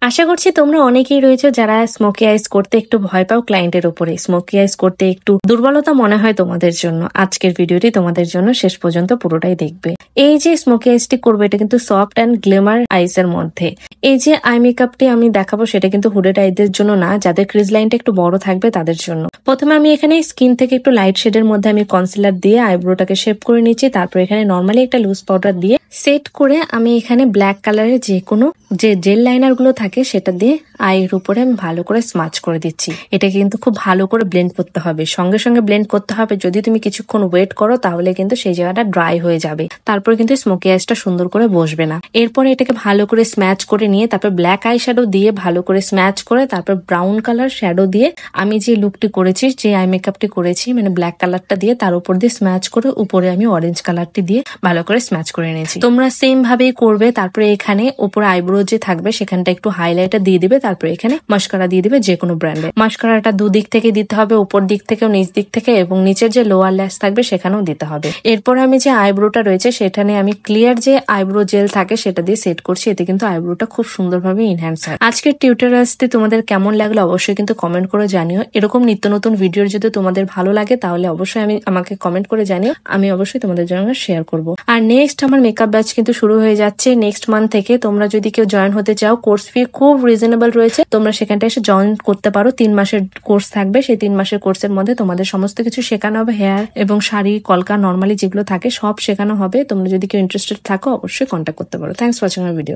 আশা করছি তোমরা অনেকেই রয়েছো যারা স্মোকি আইস করতে একটু ভয় পাও ক্লায়েন্টের উপরে। স্মোকি আইস করতে একটু দুর্বলতা মনে হয় তোমাদের জন্য। আজকের ভিডিওটি তোমাদের জন্য শেষ পর্যন্ত পুরোটাই দেখবে। এই যে স্মোকি আইসটি করবে এটা কিন্তু সফট অ্যান্ড গ্লেমার আইস এর মধ্যে। এই যে আই মেকআপটি আমি দেখাবো সেটা কিন্তু হুডেড আইদের জন্য না, যাদের ক্রিজ লাইনটা একটু বড় থাকবে তাদের জন্য। প্রথমে আমি এখানে স্কিন থেকে একটু লাইট শেডের মধ্যে আমি কনসিলার দিয়ে আইব্রোটাকে শেপ করে নিচ্ছি। তারপর এখানে নর্মালি একটা লুজ পাউডার দিয়ে সেট করে আমি এখানে ব্ল্যাক কালারের যে কোনো যে জেল লাইনার গুলো থাকে সেটা দিয়ে আইয়ের উপরে আমি ভালো করে স্মাচ করে দিচ্ছি। এটা কিন্তু খুব ভালো করে ব্লেন্ড করতে হবে, সঙ্গে সঙ্গে ব্লেন্ড করতে হবে। যদি তুমি কিছুক্ষণ ওয়েট করো তাহলে কিন্তু সেই জায়গাটা ড্রাই হয়ে যাবে, তারপরে কিন্তু স্মোকি আইসটা সুন্দর করে বসবে না। এরপরে এটাকে ভালো করে স্ম্যাচ করে নিয়ে তারপর ব্ল্যাক আই শ্যাডো দিয়ে ভালো করে স্ম্যাচ করে তারপর ব্রাউন কালার শ্যাডো দিয়ে আমি যে লুকটি করেছি, যে আই মেকআপটি করেছি মানে ব্ল্যাক কালারটা দিয়ে তার উপর দিয়ে স্ম্যাচ করে উপরে আমি অরেঞ্জ কালারটি দিয়ে ভালো করে স্ম্যাচ করে নিয়েছি। তোমরা সেম ভাবেই করবে। তারপরে এখানে উপরে আইব্রো যে থাকবে সেখানটা একটু হাইলাইটার দিয়ে দিবে। তারপরে এখানে মাস্কারা দিয়ে দিবে যে কোনো ব্র্যান্ডের। মাস্কারাটা দুদিক থেকে দিতে হবে, উপর দিক থেকেও নিচ দিক থেকে, এবং নিচের যে লোয়ার ল্যাশ থাকবে সেখানেও দিতে হবে। এরপর আমি যে আইব্রোটা রয়েছে সেখানে আমি ক্লিয়ার যে আইব্রো জেল থাকে সেটা দিয়ে সেট করছি। এতে কিন্তু আইব্রোটা খুব সুন্দরভাবে ইনহ্যান্স হয়। আজকের টিউটোরিয়ালসটি তোমাদের কেমন লাগলো অবশ্যই কিন্তু কমেন্ট করে জানিও। এরকম নিত্য নতুন ভিডিও যদি তোমাদের ভালো লাগে তাহলে অবশ্যই আমাকে কমেন্ট করে জানিও, আমি অবশ্যই তোমাদের জন্য শেয়ার করব। আর নেক্সট আমার মেকআপ ব্যাচ কিন্তু শুরু হয়ে যাচ্ছে নেক্সট মান্থ থেকে। তোমরা যদি কেউ জয়েন হতে চাও, কোর্স ফি খুব রিজনেবল রয়েছে, তোমরা সেখানটা এসে জয়েন করতে পারো। 3 মাসের কোর্স থাকবে। সেই 3 মাসের কোর্সের মধ্যে তোমাদের সমস্ত কিছু শেখানো হবে। হেয়ার এবং শাড়ি, কলকা, নর্মালি যেগুলো থাকে সব শেখানো হবে। তোমরা যদি কেউ ইন্টারেস্টেড থাকো অবশ্যই কন্ট্যাক্ট করতে পারো। Thanks for watching my video.